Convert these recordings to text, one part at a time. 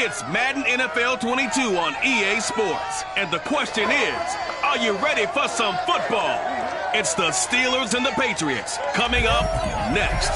It's Madden NFL 22 on EA Sports. And the question is, are you ready for some football? It's the Steelers and the Patriots coming up next.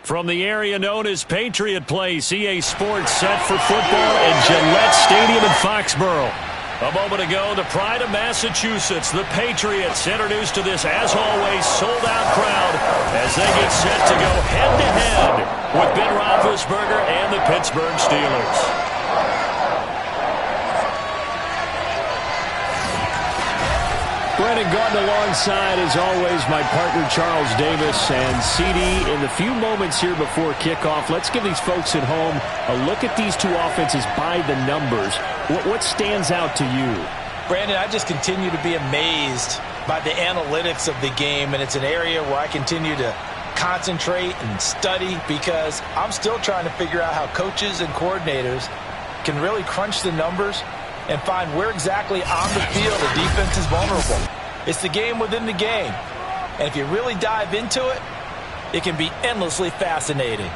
From the area known as Patriot Place, EA Sports set for football at Gillette Stadium in Foxborough. A moment ago, the pride of Massachusetts, the Patriots, introduced to this, as always, sold-out crowd as they get set to go head-to-head with Ben Roethlisberger and the Pittsburgh Steelers. Brandon Gordon alongside, as always, my partner Charles Davis and CD. In the few moments here before kickoff, let's give these folks at home a look at these two offenses by the numbers. What stands out to you? Brandon, I just continue to be amazed by the analytics of the game, and it's an area where I continue to concentrate and study because I'm still trying to figure out how coaches and coordinators can really crunch the numbers and find where exactly on the field the defense is vulnerable. It's the game within the game. And if you really dive into it, it can be endlessly fascinating.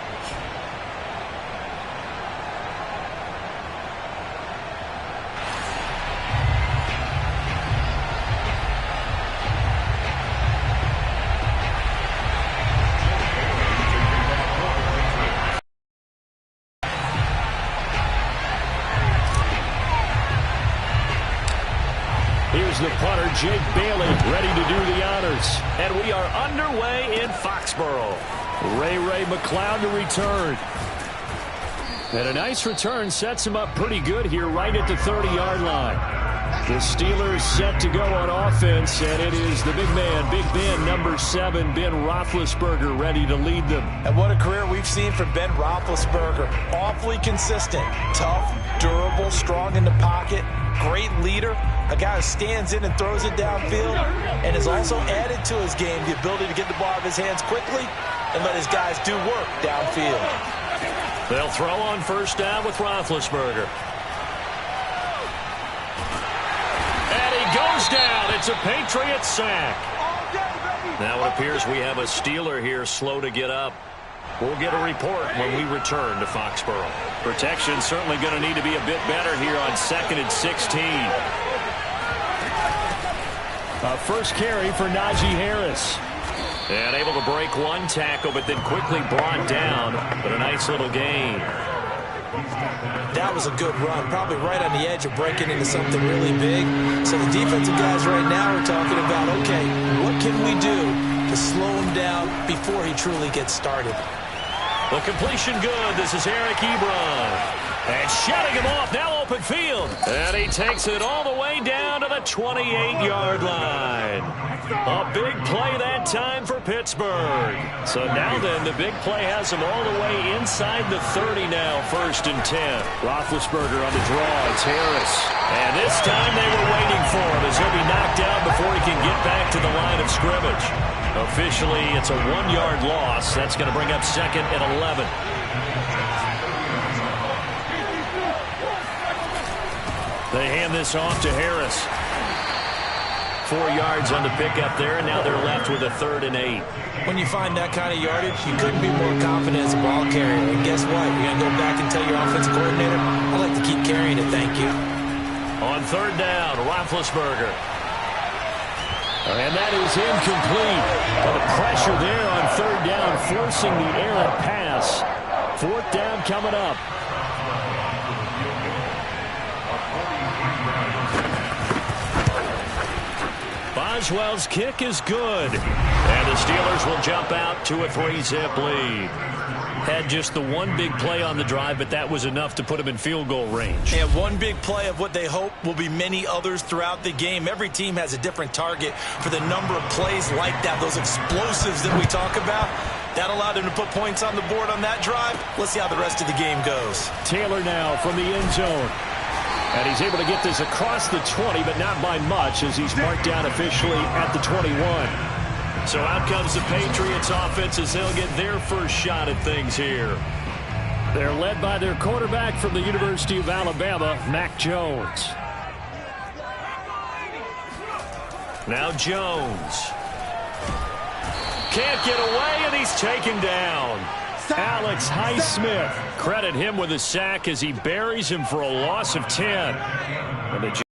Here's the punter, Jake Bailey, ready to do the honors. And we are underway in Foxborough. Ray McLeod to return. And a nice return sets him up pretty good here right at the 30-yard line. The Steelers set to go on offense, and it is the big man, Big Ben, number 7, Ben Roethlisberger, ready to lead them. And what a career we've seen from Ben Roethlisberger. Awfully consistent, tough, durable, strong in the pocket, great leader, a guy who stands in and throws it downfield, and has also added to his game the ability to get the ball out of his hands quickly and let his guys do work downfield. They'll throw on first down with Roethlisberger. And he goes down. It's a Patriot sack. Now it appears we have a Steeler here slow to get up. We'll get a report when we return to Foxborough. Protection certainly going to need to be a bit better here on 2nd and 16. First carry for Najee Harris. And able to break one tackle, but then quickly brought down. But a nice little gain. That was a good run, probably right on the edge of breaking into something really big. So the defensive guys right now are talking about, okay, what can we do to slow him down before he truly gets started? The completion good. This is Eric Ebron. And shutting him off, now open field. And he takes it all the way down to the 28-yard line. A big play that time for Pittsburgh. So now then, the big play has him all the way inside the 30 now, 1st and 10. Roethlisberger on the draw. It's Harris. And this time they were waiting for him as he'll be knocked out before he can get back to the line of scrimmage. Officially, it's a 1-yard loss. That's going to bring up 2nd and 11. They hand this off to Harris. 4 yards on the pickup there, and now they're left with a 3rd and 8. When you find that kind of yardage, you couldn't be more confident as a ball carrier. And guess what? You're going to go back and tell your offensive coordinator, I'd like to keep carrying it, thank you. On 3rd down, Roethlisberger. And that is incomplete. The pressure there on 3rd down, forcing the errant pass. 4th down coming up. Boswell's kick is good. And the Steelers will jump out to a 3-zip lead. Had just the one big play on the drive, but that was enough to put them in field goal range. And one big play of what they hope will be many others throughout the game. Every team has a different target for the number of plays like that, those explosives that we talk about. That allowed them to put points on the board on that drive. Let's see how the rest of the game goes. Taylor now from the end zone. And he's able to get this across the 20, but not by much as he's marked down officially at the 21. So out comes the Patriots offense as they'll get their first shot at things here. They're led by their quarterback from the University of Alabama, Mac Jones. Now Jones. Can't get away, and he's taken down. Alex Highsmith. Credit him with a sack as he buries him for a loss of 10. And the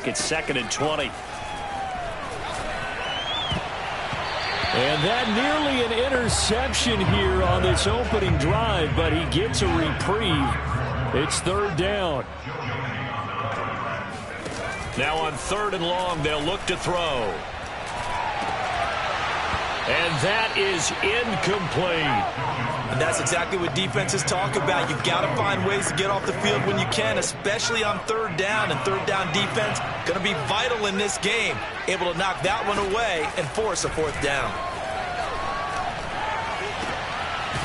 it's 2nd and 20. And that nearly an interception here on this opening drive, but he gets a reprieve. It's 3rd down. Now on 3rd and long, they'll look to throw. And that is incomplete. And that's exactly what defenses talk about. You've got to find ways to get off the field when you can, especially on 3rd down. And 3rd down defense going to be vital in this game. Able to knock that one away and force a 4th down.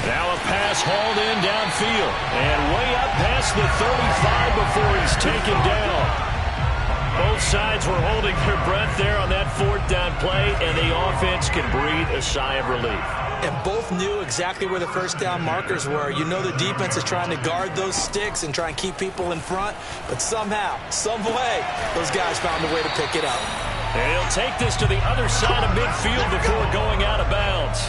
Now a pass hauled in downfield. And way up past the 35 before he's taken down. Both sides were holding their breath there on that 4th down play, and the offense can breathe a sigh of relief. And both knew exactly where the 1st down markers were. You know the defense is trying to guard those sticks and try and keep people in front, but somehow, some way, those guys found a way to pick it up. And he'll take this to the other side of midfield before going out of bounds.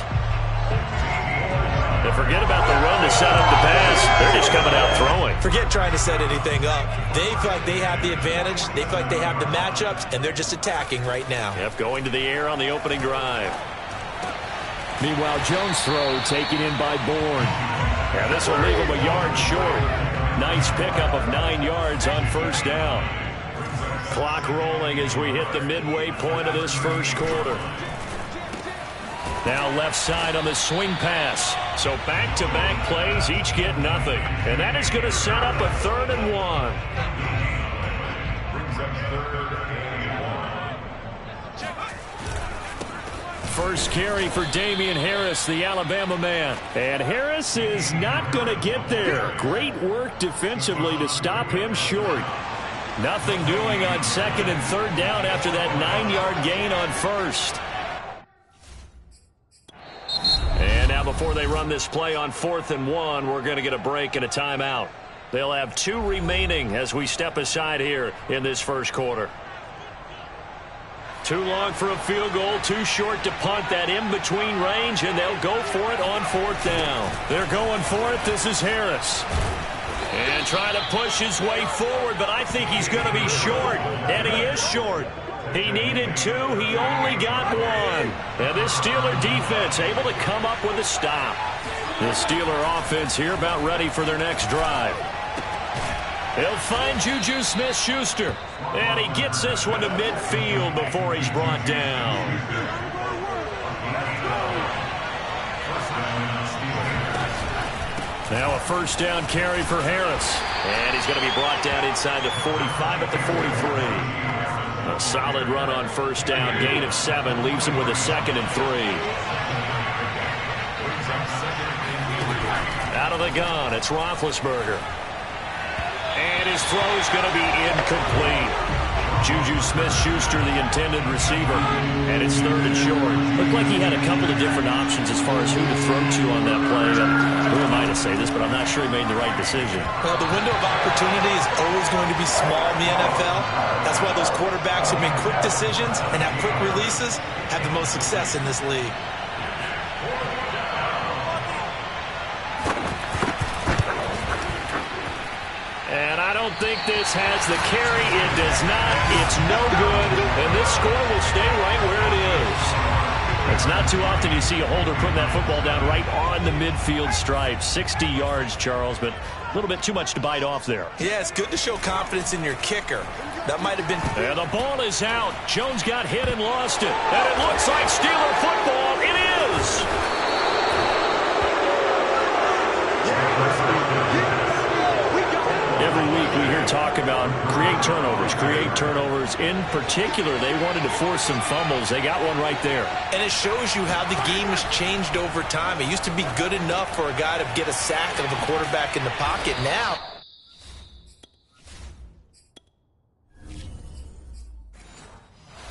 And forget about the run to set up the pass. They're just coming out throwing. Forget trying to set anything up. They feel like they have the advantage. They feel like they have the matchups, and they're just attacking right now. Yep, going to the air on the opening drive. Meanwhile, Jones' throw taken in by Bourne. And this will leave him a yard short. Nice pickup of 9 yards on 1st down. Clock rolling as we hit the midway point of this 1st quarter. Now left side on the swing pass. So back-to-back plays, each get nothing. And that is going to set up a 3rd and 1. First carry for Damian Harris, the Alabama man. And Harris is not going to get there. Great work defensively to stop him short. Nothing doing on 2nd and 3rd down after that 9-yard gain on 1st. And now before they run this play on 4th and 1, we're going to get a break and a timeout. They'll have 2 remaining as we step aside here in this 1st quarter. Too long for a field goal, too short to punt that in-between range, and they'll go for it on 4th down. They're going for it. This is Harris. And trying to push his way forward, but I think he's going to be short, and he is short. He needed 2. He only got 1. And this Steeler defense able to come up with a stop. The Steeler offense here about ready for their next drive. He'll find Juju Smith-Schuster. And he gets this one to midfield before he's brought down. Now a 1st down carry for Harris. And he's going to be brought down inside the 45 at the 43. A solid run on 1st down. Gain of 7 leaves him with a 2nd and 3. Out of the gun, it's Roethlisberger. And his throw is going to be incomplete. Juju Smith-Schuster, the intended receiver. And it's 3rd and short. Looked like he had a couple of different options as far as who to throw to on that play. Who am I to say this, but I'm not sure he made the right decision. Well, the window of opportunity is always going to be small in the NFL. That's why those quarterbacks who make quick decisions and have quick releases have the most success in this league. And I don't think this has the carry. It does not. It's no good. And this score will stay right where it is. It's not too often you see a holder putting that football down right on the midfield stripe. 60 yards, Charles, but a little bit too much to bite off there. Yeah, it's good to show confidence in your kicker. That might have been... And the ball is out. Jones got hit and lost it. And it looks like Steeler football. It is. Every week we hear talk about create turnovers. In particular, they wanted to force some fumbles. They got one right there. And it shows you how the game has changed over time. It used to be good enough for a guy to get a sack of a quarterback in the pocket. Now,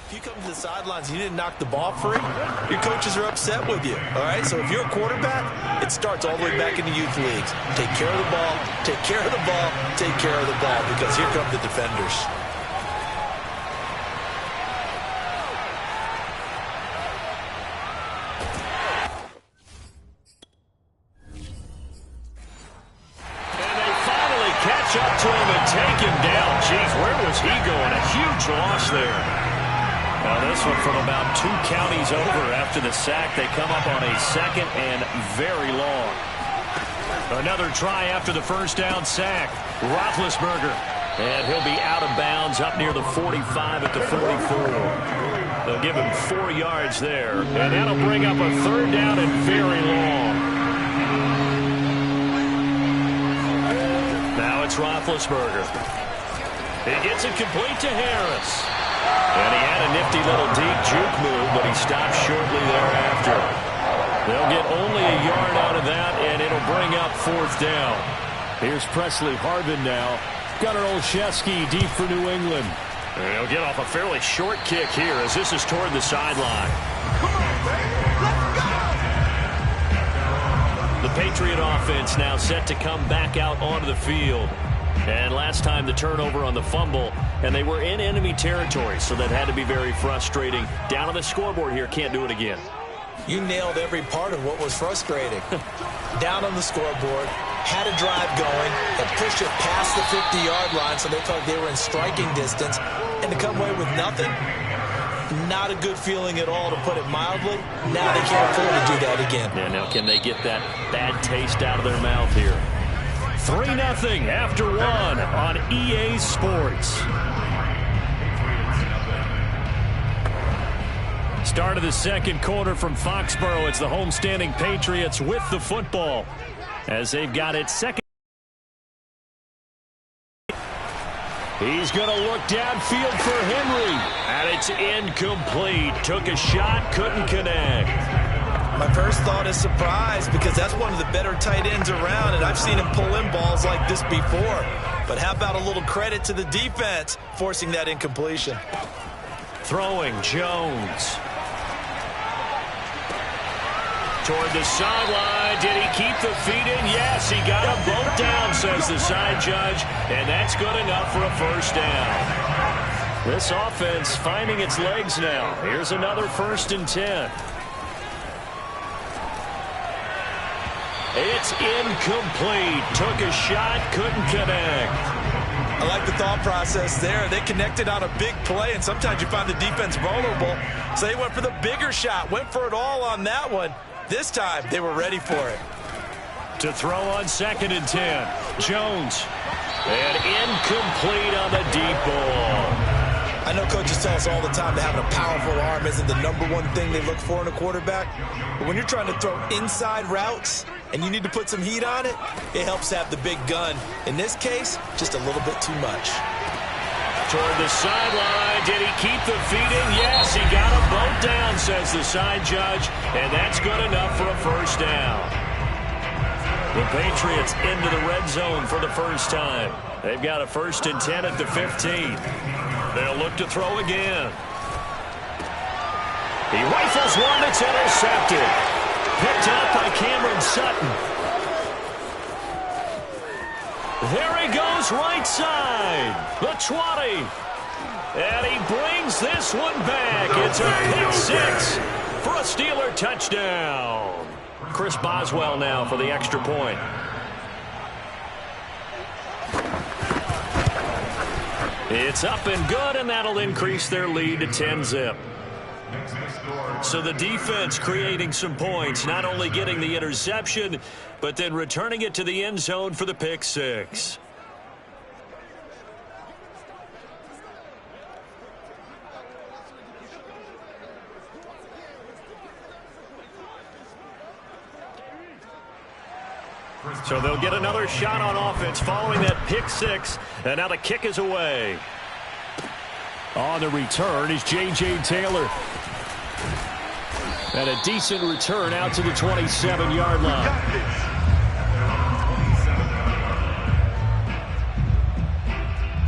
if you come to the sidelines and you didn't knock the ball free, your coaches are upset with you. All right, so if you're a quarterback, it starts all the way back in the youth leagues. Take care of the ball, take care of the ball, take care of the ball, because here come the defenders. catch up to him and take him down. Jeez, where was he going? A huge loss there. Now this one from about 2 counties over after the sack. They come up on a second and very long. Another try after the first down sack. Roethlisberger. And he'll be out of bounds up near the 45 at the 44. They'll give him 4 yards there. And that'll bring up a third down and very long. Now it's Roethlisberger. He gets it complete to Harris. And he had a nifty little deep juke move, but he stopped shortly thereafter. They'll get only a yard out of that, and it'll bring up 4th down. Here's Presley Harvin now. Gunnar Olszewski deep for New England. And he'll get off a fairly short kick here as this is toward the sideline. The Patriot offense now set to come back out onto the field. And last time the turnover on the fumble, and they were in enemy territory, so that had to be very frustrating. Down on the scoreboard here, can't do it again. You nailed every part of what was frustrating. Down on the scoreboard, had a drive going, and pushed it past the 50-yard line so they felt they were in striking distance, and to come away with nothing, not a good feeling at all, to put it mildly. Now they can't afford to do that again. Yeah, now can they get that bad taste out of their mouth here? 3-0 after 1 on EA Sports. Start of the second quarter from Foxborough. It's the homestanding Patriots with the football as they've got it second. He's going to look downfield for Henry. And it's incomplete. Took a shot, couldn't connect. My first thought is surprise, because that's one of the better tight ends around, and I've seen him pull in balls like this before. But how about a little credit to the defense forcing that incompletion? Throwing Jones. Toward the sideline. Did he keep the feet in? Yes, he got them both down, says the side judge, and that's good enough for a first down. This offense finding its legs now. Here's another 1st and 10. It's incomplete. Took a shot, couldn't connect. I like the thought process there. They connected on a big play, and sometimes you find the defense vulnerable. So they went for the bigger shot, went for it all on that one. This time, they were ready for it. To throw on 2nd and 10. Jones. And incomplete on the deep ball. I know coaches tell us all the time that having a powerful arm isn't the #1 thing they look for in a quarterback. But when you're trying to throw inside routes and you need to put some heat on it, it helps have the big gun. In this case, just a little bit too much. Toward the sideline. Did he keep the feet in? Yes, he got them both down, says the side judge. And that's good enough for a first down. The Patriots into the red zone for the first time. They've got a 1st and 10 at the 15. They'll look to throw again. He rifles one that's intercepted. Picked up by Cameron Sutton. There he goes right side. The 20. And he brings this one back. It's a pick 6 for a Steeler touchdown. Chris Boswell now for the extra point. It's up and good, and that'll increase their lead to 10-zip. So the defense creating some points, not only getting the interception, but then returning it to the end zone for the pick 6. So they'll get another shot on offense following that pick 6, and now the kick is away. On the return is J.J. Taylor. And a decent return out to the 27-yard line.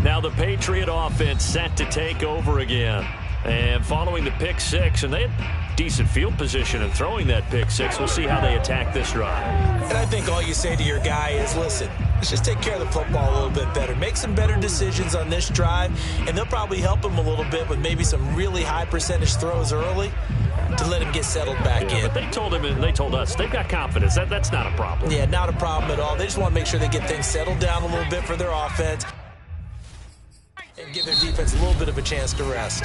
Now the Patriot offense set to take over again. And following the pick 6, and they had decent field position in throwing that pick 6. We'll see how they attack this drive. And I think all you say to your guy is, listen, let's just take care of the football a little bit better. Make some better decisions on this drive, and they'll probably help him a little bit with maybe some really high percentage throws early. to let him get settled back in. But they told him and they told us they've got confidence. That's not a problem. Yeah, not a problem at all. They just want to make sure they get things settled down a little bit for their offense and give their defense a little bit of a chance to rest.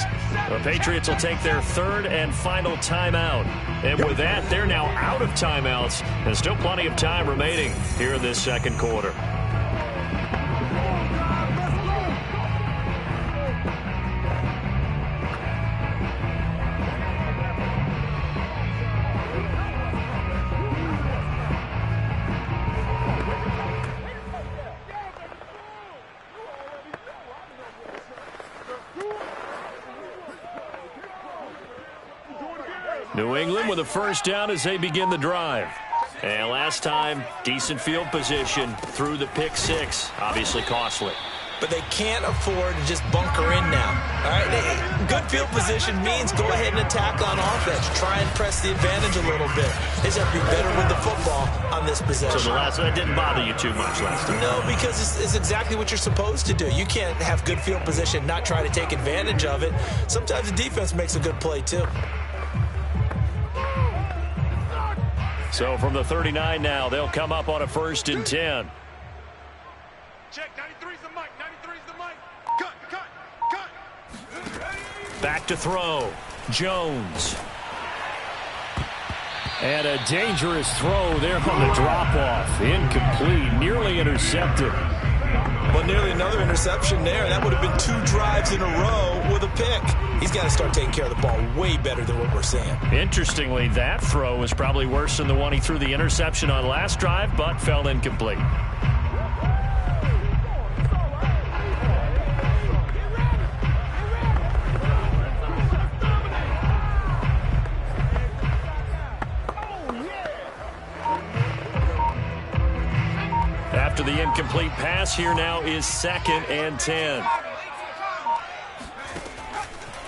The Patriots will take their third and final timeout. And with that, they're now out of timeouts. There's still plenty of time remaining here in this second quarter. New England with a first down as they begin the drive. And last time, decent field position through the pick six. Obviously costly. But they can't afford to just bunker in now. All right, good field position means go ahead and attack on offense. Try and press the advantage a little bit. They just have to be better with the football on this possession. So that didn't bother you too much last time? No, because it's exactly what you're supposed to do. You can't have good field position and not try to take advantage of it. Sometimes the defense makes a good play too. So from the 39 now, they'll come up on a 1st and 10. Check, 93's the mic, 93's the mic. Cut. Back to throw. Jones. And a dangerous throw there on the drop-off. Incomplete, nearly intercepted. Well, nearly another interception there. That would have been 2 drives in a row with a pick. He's got to start taking care of the ball way better than what we're seeing. Interestingly, that throw was probably worse than the one he threw the interception on last drive, but fell incomplete. After the incomplete pass, here now is 2nd and 10.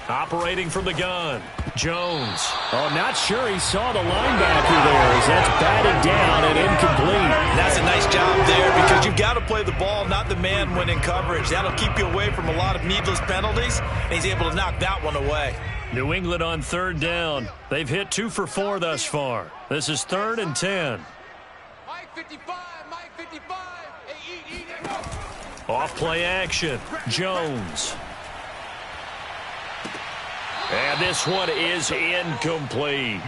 Operating from the gun, Jones. Oh, not sure he saw the linebacker there as that's batted down and incomplete. That's a nice job there because you've got to play the ball, not the man when in coverage. That'll keep you away from a lot of needless penalties, and he's able to knock that one away. New England on 3rd down. They've hit 2 for 4 thus far. This is 3rd and 10. Mike 55, Mike 55. Hey, eat. Off play action, Jones. And this one is incomplete.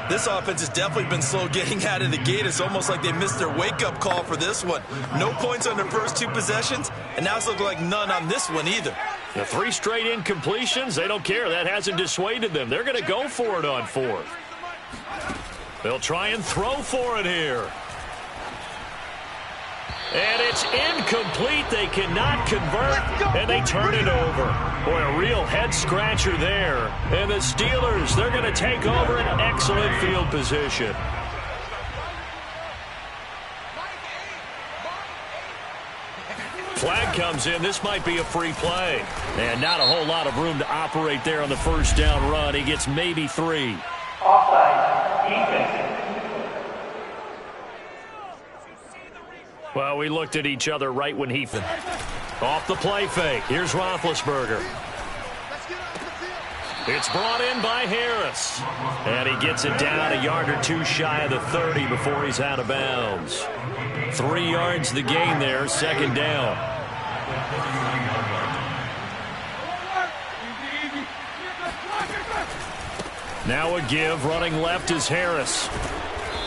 This offense has definitely been slow getting out of the gate. It's almost like they missed their wake-up call for this one. No points on their first 2 possessions, and now it's looking like none on this one either. The 3 straight incompletions, they don't care. That hasn't dissuaded them. They're going to go for it on 4th. They'll try and throw for it here. And it's incomplete. They cannot convert, and they turn it over. Boy, a real head-scratcher there. And the Steelers, they're going to take over an excellent field position. Flag comes in. This might be a free play. And not a whole lot of room to operate there on the first down run. He gets maybe 3. Offside, defense. Well, we looked at each other right when he off the play fake. Here's Roethlisberger. It's brought in by Harris. And he gets it down a yard or 2 shy of the 30 before he's out of bounds. 3 yards the gain there, 2nd down. Now a give, running left is Harris.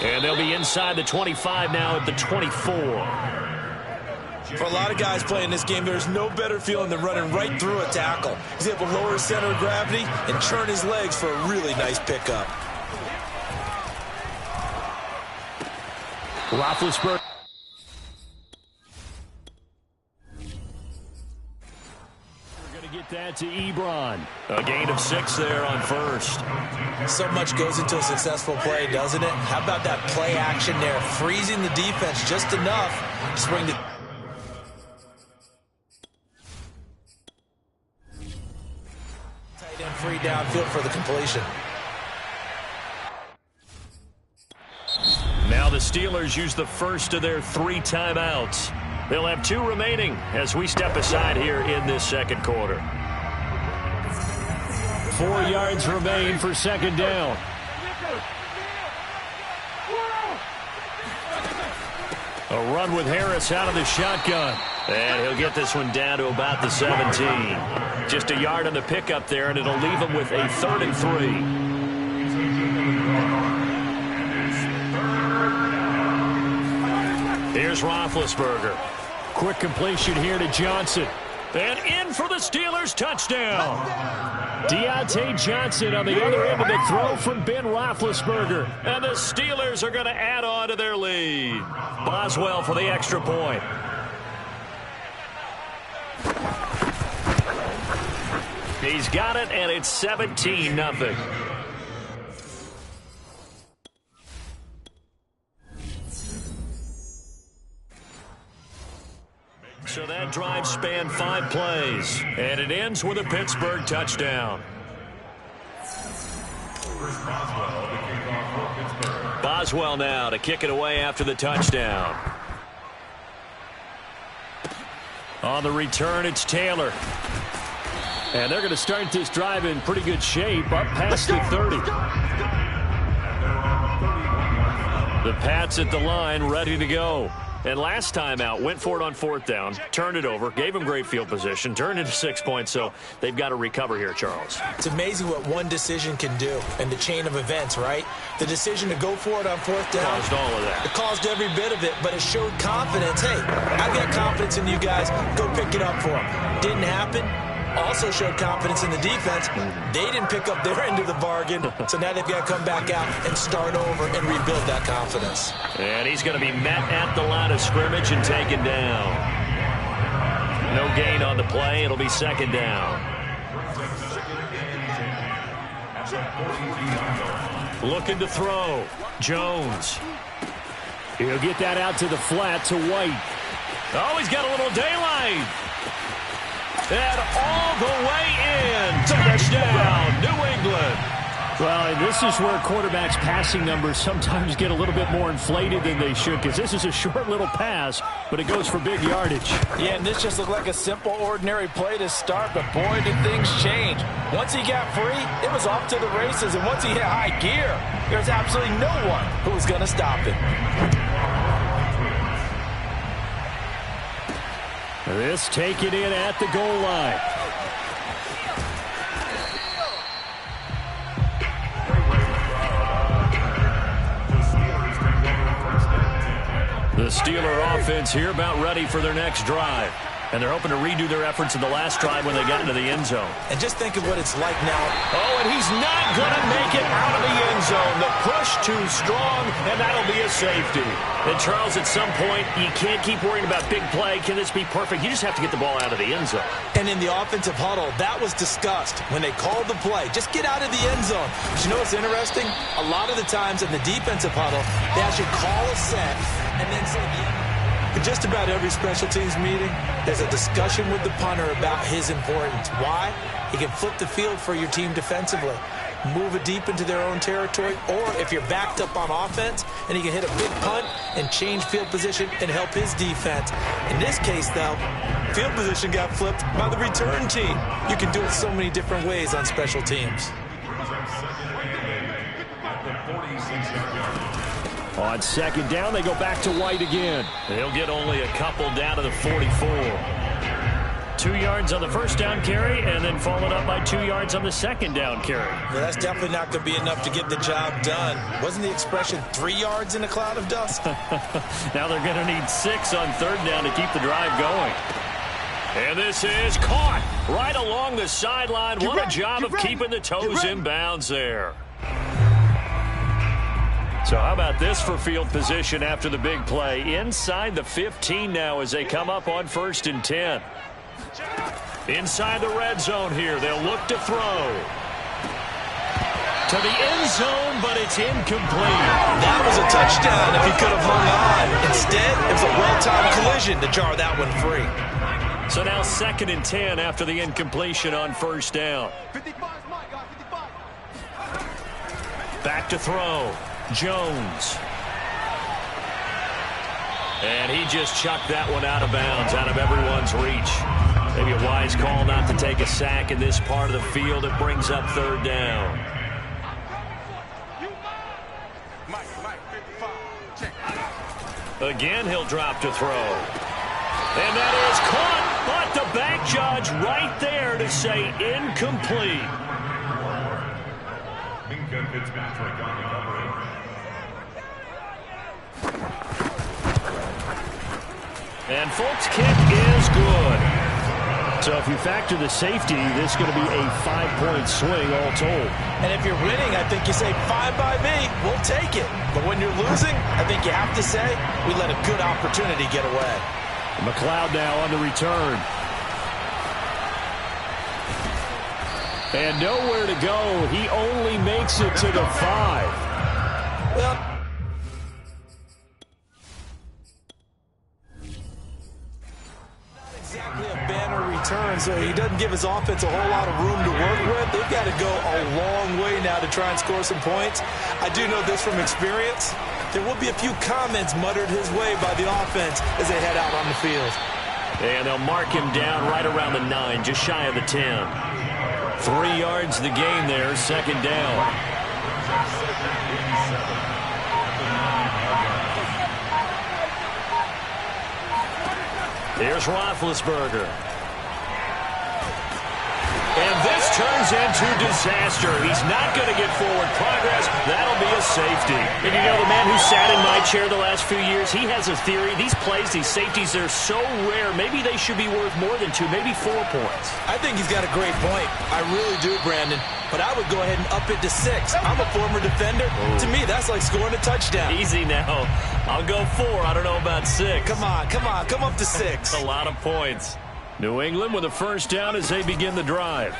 And they'll be inside the 25 now at the 24. For a lot of guys playing this game, there's no better feeling than running right through a tackle. He's able to lower his center of gravity and turn his legs for a really nice pickup. Roethlisberger. Get that to Ebron. A gain of 6 there on 1st. So much goes into a successful play, doesn't it? How about that play action there? Freezing the defense just enough to spring the... Tight end free downfield for the completion. Now the Steelers use the first of their 3 timeouts. They'll have 2 remaining as we step aside here in this second quarter. 4 yards remain for second down. A run with Harris out of the shotgun. And he'll get this one down to about the 17. Just a yard on the pickup there, and it'll leave him with a 3rd and 3. Here's Roethlisberger. Quick completion here to Johnson. And in for the Steelers, touchdown. Deontay Johnson on the other end of the throw from Ben Roethlisberger. And the Steelers are going to add on to their lead. Boswell for the extra point. He's got it, and it's 17-0. So that drive spanned 5 plays, and it ends with a Pittsburgh touchdown. Boswell now to kick it away after the touchdown. On the return, it's Taylor. And they're going to start this drive in pretty good shape, up past the 30. The Pats at the line, ready to go. And last time out, went for it on 4th down, turned it over, gave them great field position, turned into 6 points, so they've got to recover here, Charles. It's amazing what one decision can do in the chain of events, right? The decision to go for it on 4th down. Caused all of that. It caused every bit of it, but it showed confidence. Hey, I've got confidence in you guys. Go pick it up for them. Didn't happen. Also showed confidence in the defense. They didn't pick up their end of the bargain, so now they've got to come back out and start over and rebuild that confidence. And he's going to be met at the line of scrimmage and taken down. No gain on the play. It'll be second down. Looking to throw. Jones. He'll get that out to the flat to White. Oh, he's got a little daylight. And all the way in. Touchdown, New England. Well, and this is where quarterbacks' passing numbers sometimes get a little bit more inflated than they should, because this is a short little pass, but it goes for big yardage. Yeah, and this just looked like a simple, ordinary play to start, but boy, did things change. Once he got free, it was off to the races, and once he hit high gear, there's absolutely no one who was going to stop him. This taken in at the goal line. The Steeler offense here about ready for their next drive. And they're hoping to redo their efforts in the last drive when they got into the end zone. And just think of what it's like now. Oh, and he's not going to make it out of the end zone. The push too strong, and that'll be a safety. And, Charles, at some point, you can't keep worrying about big play. Can this be perfect? You just have to get the ball out of the end zone. And in the offensive huddle, that was discussed when they called the play. Just get out of the end zone. But you know what's interesting? A lot of the times in the defensive huddle, they actually call a set and then say the end. In just about every special teams meeting, there's a discussion with the punter about his importance. Why? He can flip the field for your team defensively, move it deep into their own territory, or if you're backed up on offense, and he can hit a big punt and change field position and help his defense. In this case, though, field position got flipped by the return team. You can do it so many different ways on special teams. On second down, they go back to White again. He'll get only a couple down to the 44. 2 yards on the first down carry, and then followed up by 2 yards on the second down carry. Well, that's definitely not going to be enough to get the job done. Wasn't the expression 3 yards in a cloud of dust? Now they're going to need 6 on third down to keep the drive going. And this is caught right along the sideline. What a job of keeping the toes in bounds there. So how about this for field position after the big play? Inside the 15 now as they come up on 1st and 10. Inside the red zone here. They'll look to throw. To the end zone, but it's incomplete. That was a touchdown if he could have hung on. Instead, it was a well-timed collision to jar that one free. So now 2nd and 10 after the incompletion on 1st down. Back to throw. Jones. And he just chucked that one out of bounds, out of everyone's reach. Maybe a wise call not to take a sack in this part of the field. It brings up third down. Again, he'll drop to throw. And that is caught, but the back judge right there to say incomplete. And Folk's kick is good. So if you factor the safety, this is going to be a 5-point swing all told. And if you're winning, I think you say, fine by me, we'll take it. But when you're losing, I think you have to say, we let a good opportunity get away. McLeod now on the return. And nowhere to go. He only makes it to the 5. Well, exactly a banner return, so he doesn't give his offense a whole lot of room to work with. They've got to go a long way now to try and score some points. I do know this from experience. There will be a few comments muttered his way by the offense as they head out on the field. And they'll mark him down right around the 9, just shy of the 10. 3 yards the game there, second down. Here's Roethlisberger. And this turns into disaster. He's not going to get forward progress. That'll be a safety. And you know, the man who sat in my chair the last few years, he has a theory. These plays, these safeties, they're so rare. Maybe they should be worth more than 2, maybe 4 points. I think he's got a great point. I really do, Brandon. But I would go ahead and up it to 6. I'm a former defender. To me, that's like scoring a touchdown. Easy now. I'll go 4. I don't know about 6. Come on. Come up to 6. A lot of points. New England with a first down as they begin the drive.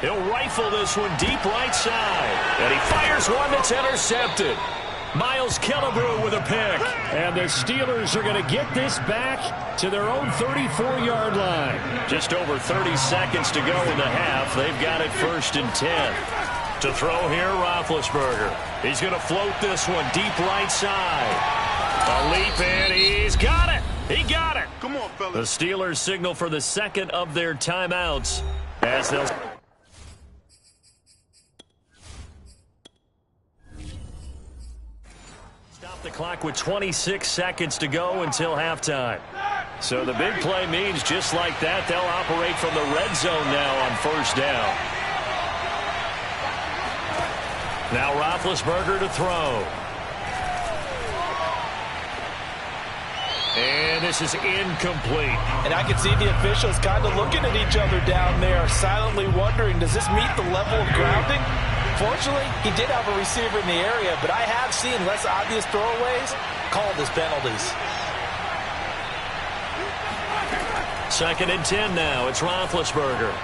He'll rifle this one deep right side. And he fires one that's intercepted. Miles Killebrew with a pick. And the Steelers are going to get this back to their own 34-yard line. Just over 30 seconds to go in the half. They've got it 1st and 10. To throw here, Roethlisberger. He's going to float this one deep right side. A leap, and he's got it. He got it. Come on, fellas. The Steelers signal for the second of their timeouts as they'll stop the clock with 26 seconds to go until halftime. So the big play means just like that, they'll operate from the red zone now on first down. Now Roethlisberger to throw. And this is incomplete. And I can see the officials kind of looking at each other down there, silently wondering, does this meet the level of grounding? Fortunately, he did have a receiver in the area, but I have seen less obvious throwaways called as penalties. 2nd and 10 now. It's Roethlisberger.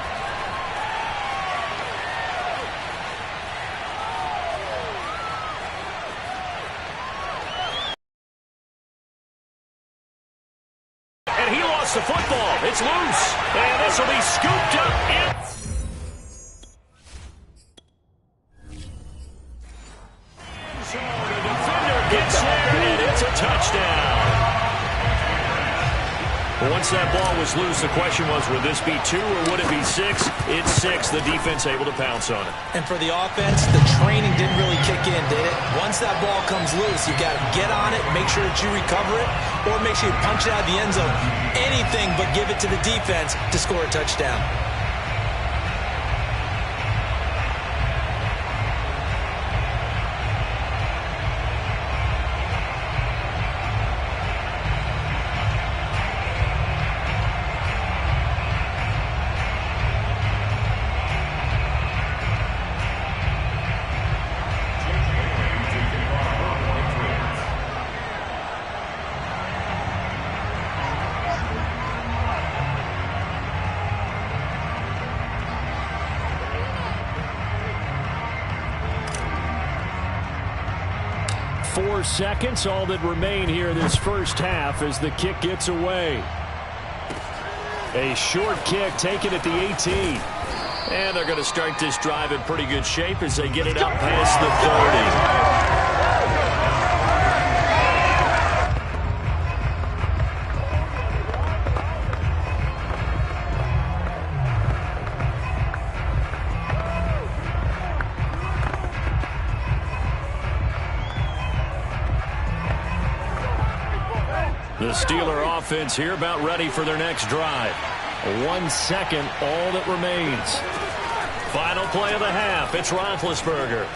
The football, it's loose, and this will be scooped up in. The defender gets there, and it's a touchdown. Once that ball was loose, the question was, would this be 2 or would it be 6? It's 6. The defense able to pounce on it. And for the offense, the training didn't really kick in, did it? Once that ball comes loose, you got to get on it, make sure that you recover it, or make sure you punch it out of the end zone. Anything but give it to the defense to score a touchdown. Seconds, all that remain here this first half as the kick gets away. A short kick taken at the 18. And they're going to start this drive in pretty good shape as they get it up past the 30. The Steeler offense here about ready for their next drive. 1 second, all that remains. Final play of the half. It's Roethlisberger.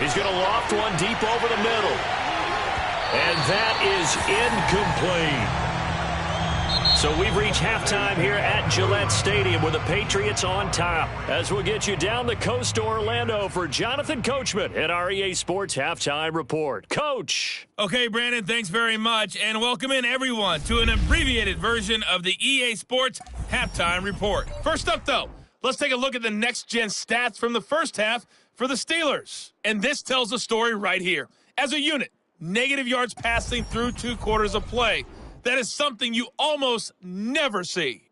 He's going to loft one deep over the middle. And that is incomplete. So we've reached halftime here at Gillette Stadium with the Patriots on top. As we'll get you down the coast to Orlando for Jonathan Coachman at our EA Sports Halftime Report. Coach. Okay, Brandon, thanks very much. And welcome in, everyone, to an abbreviated version of the EA Sports Halftime Report. First up, though, let's take a look at the next-gen stats from the first half for the Steelers. And this tells the story right here. As a unit, negative yards passing through 2 quarters of play. That is something you almost never see.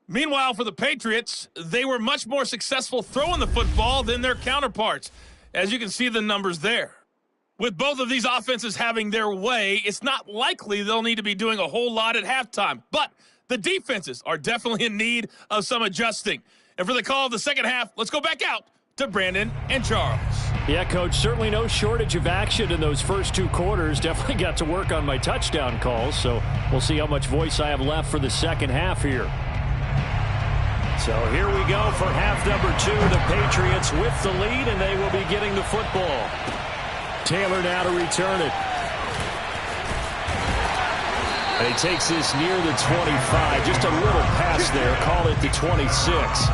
Meanwhile, for the Patriots, they were much more successful throwing the football than their counterparts, as you can see the numbers there. With both of these offenses having their way, it's not likely they'll need to be doing a whole lot at halftime. But the defenses are definitely in need of some adjusting. And for the call of the second half, let's go back out to Brandon and Charles. Yeah, Coach, certainly no shortage of action in those first 2 quarters. Definitely got to work on my touchdown calls, so we'll see how much voice I have left for the second half here. So here we go for half number 2. The Patriots with the lead, and they will be getting the football. Taylor now to return it. And he takes this near the 25. Just a little pass there. Call it the 26.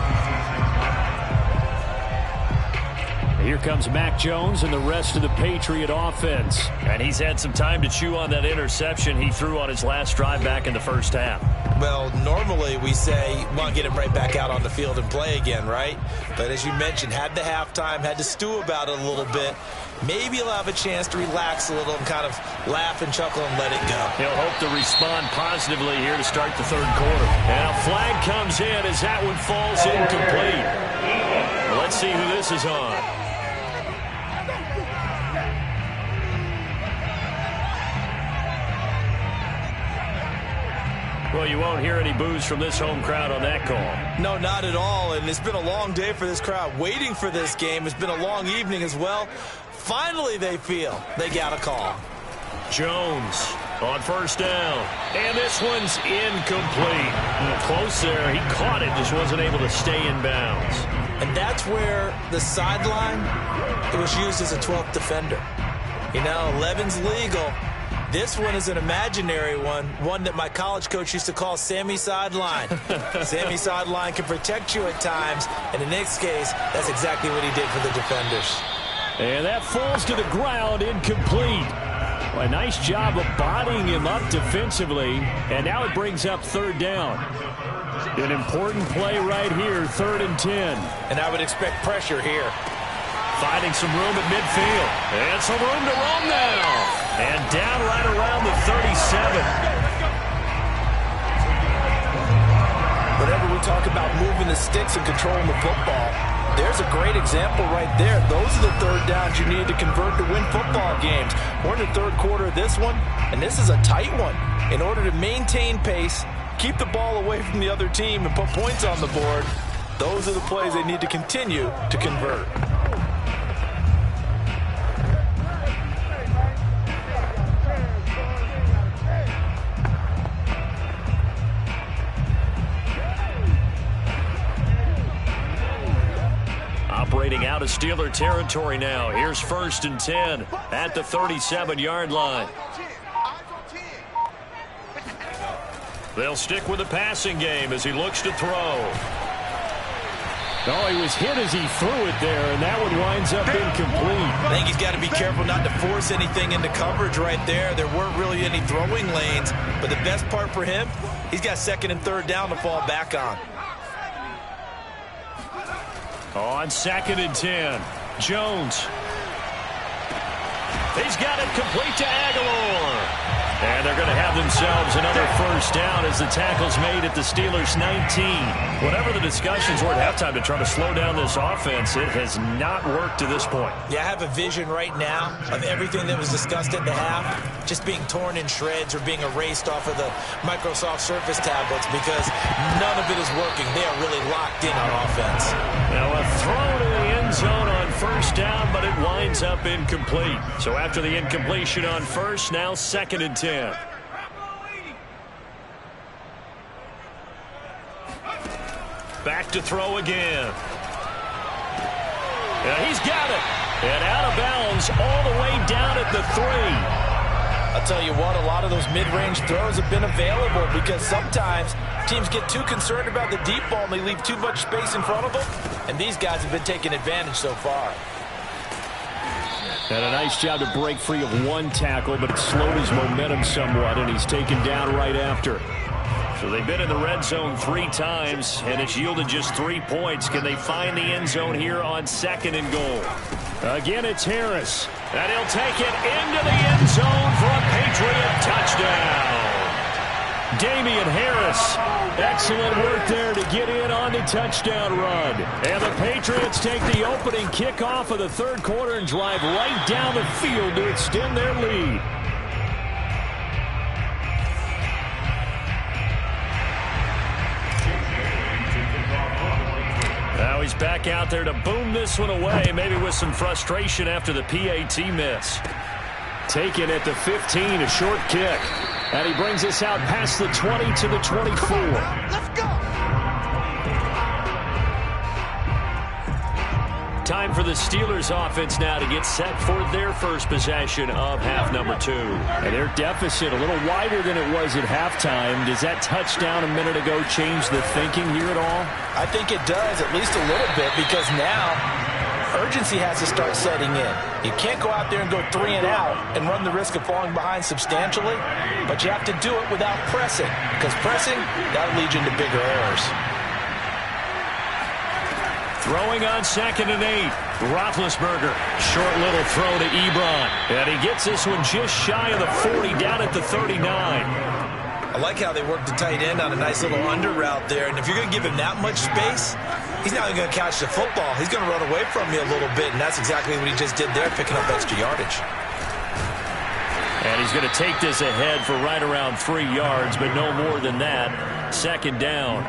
Here comes Mac Jones and the rest of the Patriot offense. And he's had some time to chew on that interception he threw on his last drive back in the first half. Well, normally we say, well, get him right back out on the field and play again, right? But as you mentioned, had the halftime, had to stew about it a little bit. Maybe he'll have a chance to relax a little and kind of laugh and chuckle and let it go. He'll hope to respond positively here to start the third quarter. And a flag comes in as that one falls incomplete. Well, let's see who this is on. Well, you won't hear any boos from this home crowd on that call. No, not at all. And it's been a long day for this crowd waiting for this game. It's been a long evening as well. Finally, they feel they got a call. Jones on first down. And this one's incomplete. Close there. He caught it, just wasn't able to stay in bounds. And that's where the sideline, it was used as a 12th defender. You know, 11's legal. This one is an imaginary one that my college coach used to call Sammy Sideline. Sammy Sideline can protect you at times, and in this case, that's exactly what he did for the defenders. And that falls to the ground, incomplete. Well, a nice job of bodying him up defensively, and now it brings up third down. An important play right here, 3rd and 10. And I would expect pressure here. Finding some room at midfield. And some room to roam now. And down right around the 37. Whenever we talk about moving the sticks and controlling the football, there's a great example right there. Those are the third downs you need to convert to win football games. We're in the third quarter of this one, and this is a tight one. In order to maintain pace, keep the ball away from the other team, and put points on the board, those are the plays they need to continue to convert. Operating out of Steeler territory now. Here's 1st and 10 at the 37-yard line. They'll stick with the passing game as he looks to throw. Oh, he was hit as he threw it there, and that one winds up incomplete. I think he's got to be careful not to force anything into coverage right there. There weren't really any throwing lanes, but the best part for him, he's got 2nd and 3rd down to fall back on. On 2nd and 10, Jones. He's got it complete to Aguilar. And they're going to have themselves another first down as the tackle's made at the Steelers' 19. Whatever the discussions were at halftime to try to slow down this offense, it has not worked to this point. Yeah, I have a vision right now of everything that was discussed at the half just being torn in shreds or being erased off of the Microsoft Surface tablets because none of it is working. They are really locked in on offense. Now a throw to the end zone on first down, but it winds up incomplete. So after the incompletion on first, now 2nd and 10. Back to throw again. And he's got it. And out of bounds all the way down at the 3. I'll tell you what, a lot of those mid-range throws have been available because sometimes teams get too concerned about the deep ball and they leave too much space in front of them. And these guys have been taking advantage so far. And a nice job to break free of one tackle, but it slowed his momentum somewhat, and he's taken down right after. So they've been in the red zone 3 times, and it's yielded just 3 points. Can they find the end zone here on 2nd and goal? Again, it's Harris. And he'll take it into the end zone for a Patriot touchdown. Damian Harris. Excellent work there to get in on the touchdown run. And the Patriots take the opening kickoff of the 3rd quarter and drive right down the field to extend their lead. Now he's back out there to boom this one away, maybe with some frustration after the PAT miss. Taken at the 15, a short kick. And he brings us out past the 20 to the 24. Let's go. Time for the Steelers offense now to get set for their first possession of half number 2. And their deficit a little wider than it was at halftime. Does that touchdown a minute ago change the thinking here at all? I think it does, at least a little bit, because now urgency has to start setting in. You can't go out there and go 3 and out and run the risk of falling behind substantially, but you have to do it without pressing, because pressing, that'll lead you into bigger errors. Throwing on 2nd and 8. Roethlisberger. Short little throw to Ebron. And he gets this one just shy of the 40, down at the 39. I like how they work the tight end on a nice little under route there. And if you're going to give him that much space, he's not even going to catch the football. He's going to run away from you a little bit, and that's exactly what he just did there, picking up extra yardage. And he's going to take this ahead for right around 3 yards, but no more than that. 2nd down.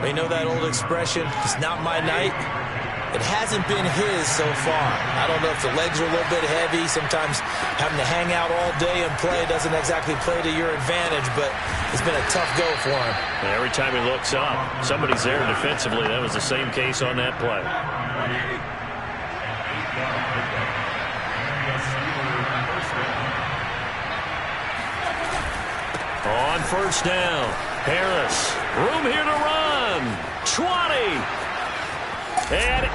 You know that old expression, it's not my night? It hasn't been his so far. I don't know if the legs are a little bit heavy. Sometimes having to hang out all day and play doesn't exactly play to your advantage, but it's been a tough go for him. And every time he looks up, somebody's there defensively. That was the same case on that play. On first down, Harris. Room here to run. 20. And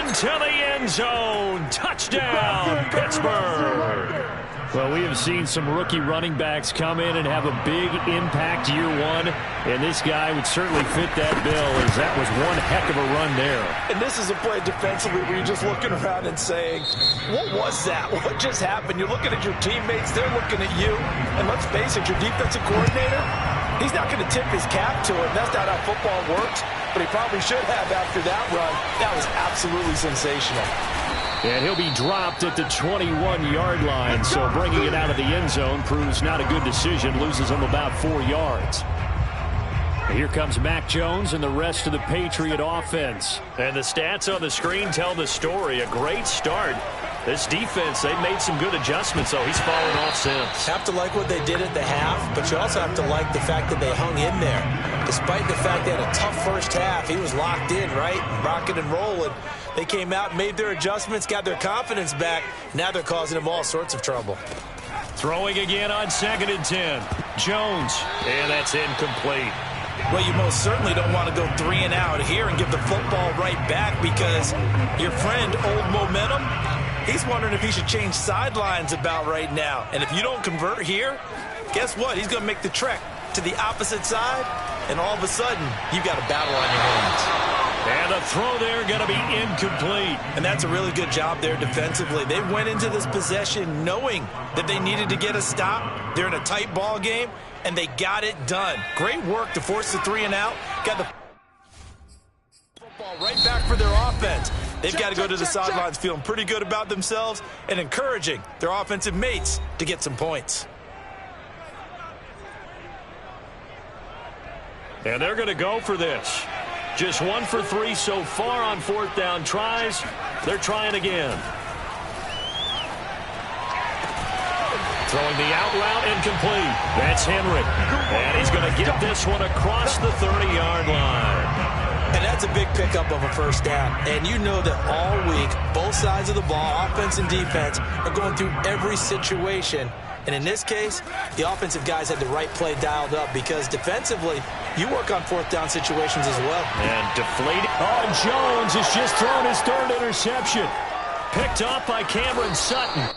into the end zone. Touchdown, Pittsburgh. Well, we have seen some rookie running backs come in and have a big impact year 1. And this guy would certainly fit that bill, as that was one heck of a run there. And this is a play defensively where you're just looking around and saying, what was that? What just happened? You're looking at your teammates. They're looking at you. And let's face it, your defensive coordinator, he's not going to tip his cap to it. That's not how football works. But he probably should have after that run. That was absolutely sensational. And he'll be dropped at the 21-yard line, so bringing it out of the end zone proves not a good decision, loses him about 4 yards. And here comes Mac Jones and the rest of the Patriot offense. And the stats on the screen tell the story. A great start. This defense, they've made some good adjustments, so he's fallen off since. Have to like what they did at the half, but you also have to like the fact that they hung in there. Despite the fact they had a tough first half, he was locked in, right? Rocking and rolling. They came out, made their adjustments, got their confidence back. Now they're causing him all sorts of trouble. Throwing again on 2nd and 10. Jones, and that's incomplete. Well, you most certainly don't want to go 3 and out here and give the football right back, because your friend, Old Momentum, he's wondering if he should change sidelines about right now. And if you don't convert here, guess what? He's going to make the trek to the opposite side, and all of a sudden, you've got a battle on your hands. And the throw there going to be incomplete. And that's a really good job there defensively. They went into this possession knowing that they needed to get a stop. They're in a tight ball game, and they got it done. Great work to force the 3 and out. Got the football right back for their offense. They've got to go to the sidelines feeling pretty good about themselves and encouraging their offensive mates to get some points. And they're going to go for this. Just 1 for 3 so far on 4th down tries. They're trying again. Throwing the out route incomplete. That's Henry. And he's going to get this one across the 30-yard line. And that's a big pickup of a first down. And you know that all week, both sides of the ball, offense and defense, are going through every situation. And in this case, the offensive guys had the right play dialed up because defensively, you work on fourth down situations as well. And deflated. Oh, Jones has just thrown his third interception. Picked off by Cameron Sutton.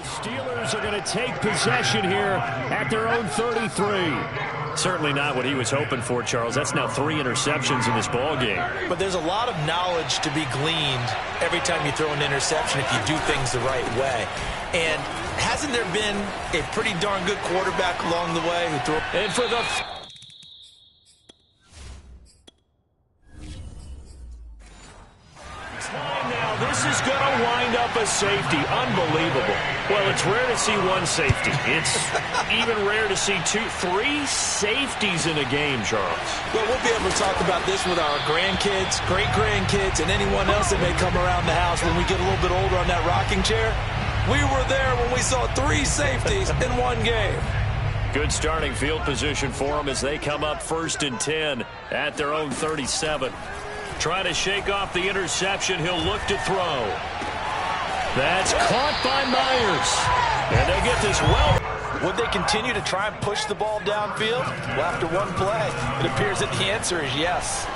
Steelers are going to take possession here at their own 33. Certainly not what he was hoping for, Charles. That's now 3 interceptions in this ball game. But there's a lot of knowledge to be gleaned every time you throw an interception if you do things the right way. And hasn't there been a pretty darn good quarterback along the way who threw? And for the... Now this is going to wind up a safety. Unbelievable. Well, it's rare to see one safety. It's even rare to see 3 safeties in a game, Charles. Well, we'll be able to talk about this with our grandkids, great-grandkids, and anyone else that may come around the house when we get a little bit older on that rocking chair. We were there when we saw 3 safeties in one game. Good starting field position for them as they come up 1st and 10 at their own 37. Trying to shake off the interception. He'll look to throw. That's caught by Myers. And they'll get this well. Would they continue to try and push the ball downfield? Well, after one play, it appears that the answer is yes.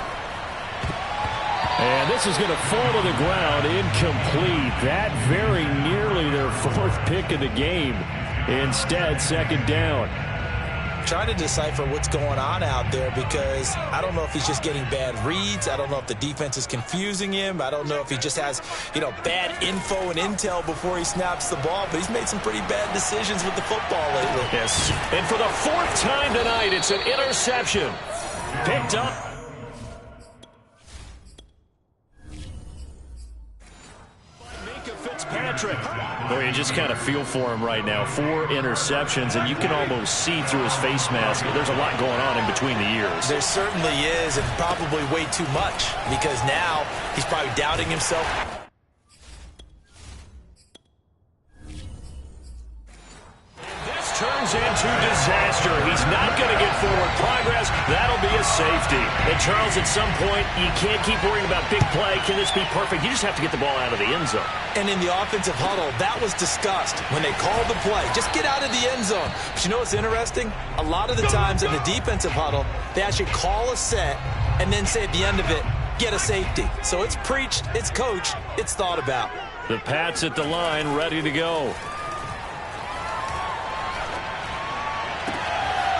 And this is going to fall to the ground incomplete. That very nearly their 4th pick of the game. Instead, 2nd down. Trying to decipher what's going on out there because I don't know if he's just getting bad reads. I don't know if the defense is confusing him. I don't know if he just has, bad info and intel before he snaps the ball. But he's made some pretty bad decisions with the football lately. Yes. And for the 4th time tonight, it's an interception. Picked up. Fitzpatrick. Boy, you just kind of feel for him right now. 4 interceptions, and you can almost see through his face mask. There's a lot going on in between the ears. There certainly is, and probably way too much, because now he's probably doubting himself. Turns into disaster. He's not going to get forward progress. That'll be a safety. And Charles, at some point, you can't keep worrying about big play. Can this be perfect? You just have to get the ball out of the end zone. And in the offensive huddle, that was discussed when they called the play. Just get out of the end zone. But you know what's interesting? A lot of the times in the defensive huddle, they actually call a set and then say at the end of it, get a safety. So it's preached, it's coached, it's thought about. The Pats at the line, ready to go.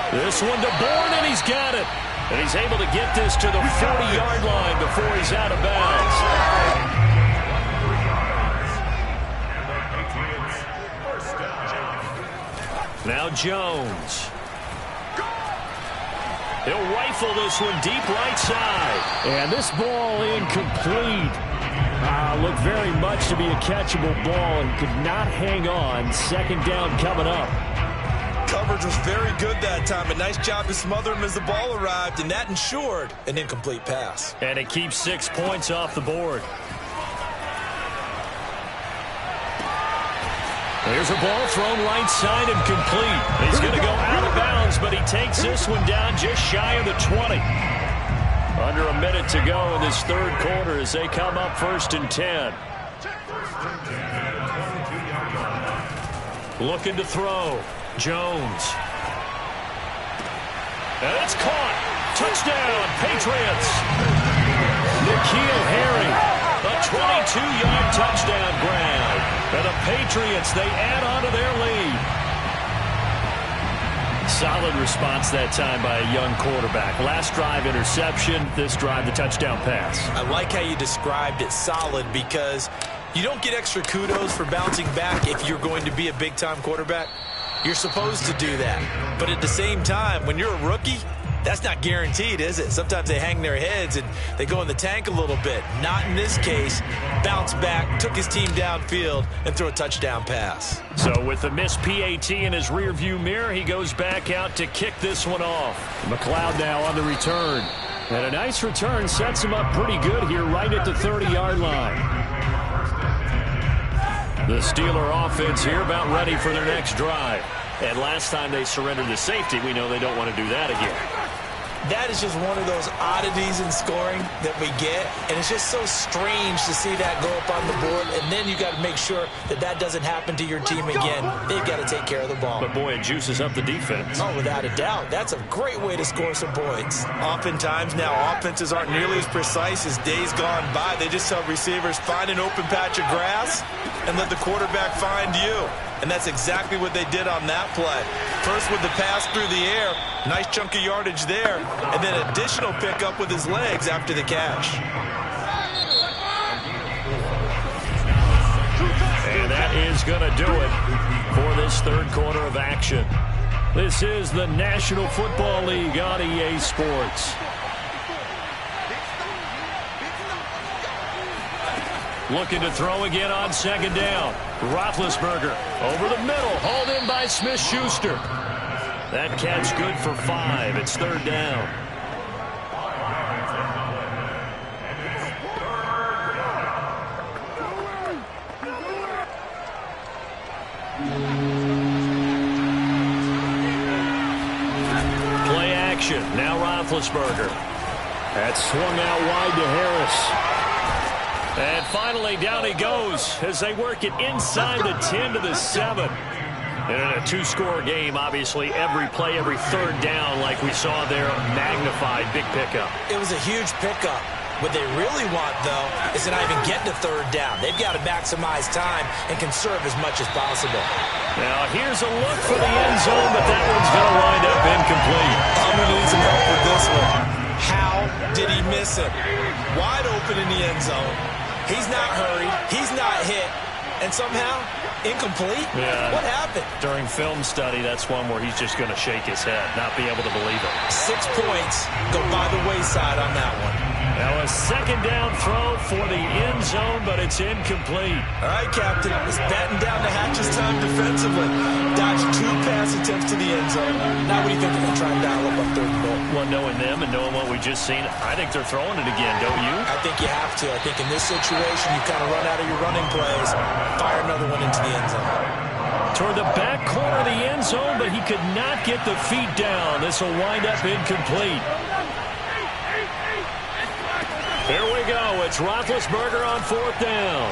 This one to Bourne, and he's got it. And he's able to get this to the 40-yard line before he's out of bounds. Now Jones. He'll rifle this one deep right side. And this ball incomplete. Looked very much to be a catchable ball and could not hang on. 2nd down coming up. Coverage was very good that time. A nice job to smother him as the ball arrived, and that ensured an incomplete pass. And it keeps 6 points off the board. There's a ball thrown right side and complete. He's going to go out of bounds, but he takes this one down just shy of the 20. Under a minute to go in this 3rd quarter as they come up 1st and 10. Looking to throw. Jones. And it's caught. Touchdown, Patriots. N'Keal Harry, a 22-yard touchdown grab. And the Patriots, they add on to their lead. Solid response that time by a young quarterback. Last drive, interception. This drive, the touchdown pass. I like how you described it, solid, because you don't get extra kudos for bouncing back if you're going to be a big-time quarterback. You're supposed to do that. But at the same time, when you're a rookie, that's not guaranteed, is it? Sometimes they hang their heads and they go in the tank a little bit. Not in this case. Bounce back, took his team downfield, and threw a touchdown pass. So with the missed PAT in his rearview mirror, he goes back out to kick this one off. McLeod now on the return. And a nice return sets him up pretty good here right at the 30-yard line. The Steeler offense here about ready for their next drive. And last time they surrendered the safety, we know they don't want to do that again. That is just one of those oddities in scoring that we get, and it's just so strange to see that go up on the board, and then you got to make sure that that doesn't happen to your team again. They've got to take care of the ball. But, boy, it juices up the defense. Oh, without a doubt. That's a great way to score some points. Oftentimes now, offenses aren't nearly as precise as days gone by. They just have receivers find an open patch of grass and let the quarterback find you. And that's exactly what they did on that play. First with the pass through the air, nice chunk of yardage there, and then additional pickup with his legs after the catch. And that is going to do it for this third quarter of action. This is the National Football League on EA Sports. Looking to throw again on second down. Roethlisberger over the middle, hauled in by Smith-Schuster. That catch good for 5. It's third down. Play action. Now Roethlisberger. That's swung out wide to Harris. And finally, down he goes as they work it inside the 10 to the 7. And in a two-score game, obviously, every play, every third down, like we saw there, magnified, big pickup. It was a huge pickup. What they really want, though, is to not even get to third down. They've got to maximize time and conserve as much as possible. Now, here's a look for the end zone, but that one's going to wind up incomplete. I'm going to need some help with this one. How did he miss it? Wide open in the end zone. He's not hurried. He's not hit. And somehow, incomplete? Yeah. What happened? During film study, that's one where he's just going to shake his head, not be able to believe it. 6 points go by the wayside on that one. Now a second down throw for the end zone, but it's incomplete. All right, Captain. It's batten down the hatches time defensively. Dodged 2 pass attempts to the end zone. Now what do you think they're going to try and dial up on third and goal? Well, knowing them and knowing what we just seen, I think they're throwing it again, don't you? I think you have to. I think in this situation, you kind of run out of your running plays, fire another one into the end zone. Toward the back corner of the end zone, but he could not get the feet down. This will wind up incomplete. Here we go. It's Roethlisberger on fourth down.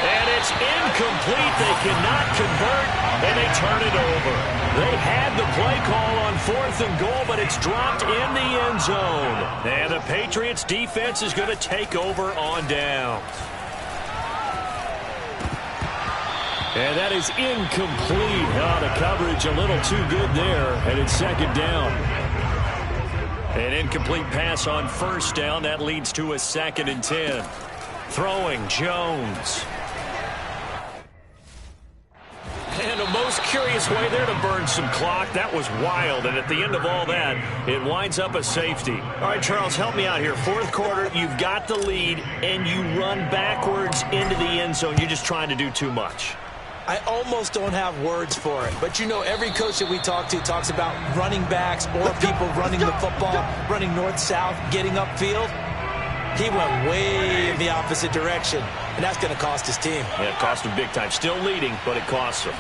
And it's incomplete. They cannot convert, and they turn it over. They had the play call on fourth and goal, but it's dropped in the end zone. And the Patriots defense is going to take over on down. And that is incomplete. The coverage a little too good there, and it's second down. An incomplete pass on first down. That leads to a 2nd and 10. Throwing Jones. And a most curious way there to burn some clock. That was wild. And at the end of all that, it winds up a safety. All right, Charles, help me out here. Fourth quarter, you've got the lead, and you run backwards into the end zone. You're just trying to do too much. I almost don't have words for it. But, you know, every coach that we talk to talks about running backs or people running the football, running north-south, getting upfield. He went way in the opposite direction, and that's going to cost his team. Yeah, it cost him big time. Still leading, but it costs him.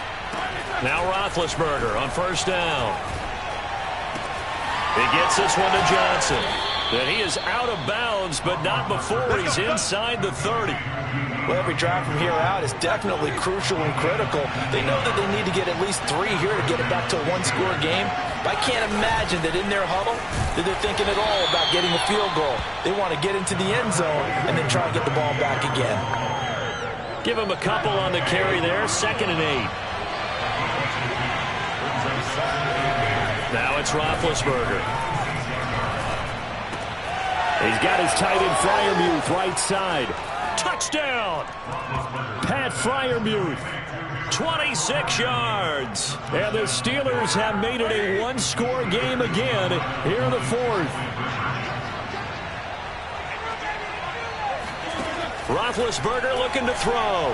Now Roethlisberger on first down. He gets this one to Johnson. And he is out of bounds, but not before he's inside the 30. Well, every drive from here out is definitely crucial and critical. They know that they need to get at least 3 here to get it back to a one-score game. But I can't imagine that in their huddle that they're thinking at all about getting a field goal. They want to get into the end zone and then try and get the ball back again. Give him a couple on the carry there. 2nd and 8. Now it's Roethlisberger. He's got his tight end Freiermuth right side. Touchdown! Pat Freiermuth, 26 yards. And the Steelers have made it a one-score game again here in the fourth. Roethlisberger looking to throw.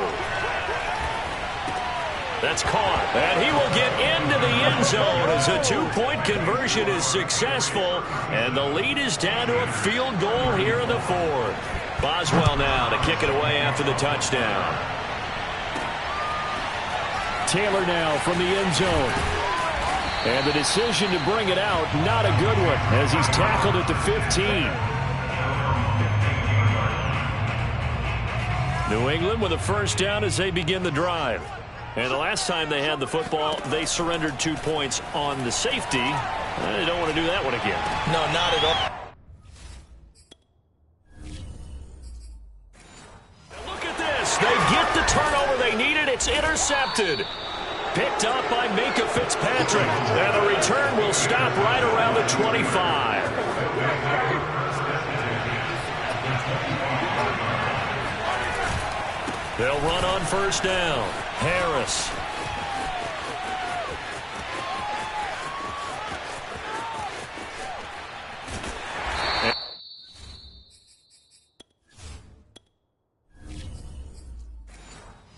That's caught. And he will get into the end zone as a two-point conversion is successful. And the lead is down to a field goal here in the fourth. Boswell now to kick it away after the touchdown. Taylor now from the end zone. And the decision to bring it out, not a good one, as he's tackled at the 15. New England with a first down as they begin the drive. And the last time they had the football, they surrendered 2 points on the safety. They don't want to do that one again. No, not at all. Look at this. They get the turnover they needed. It's intercepted. Picked up by Minka Fitzpatrick. And the return will stop right around the 25. They'll run on first down. Harris.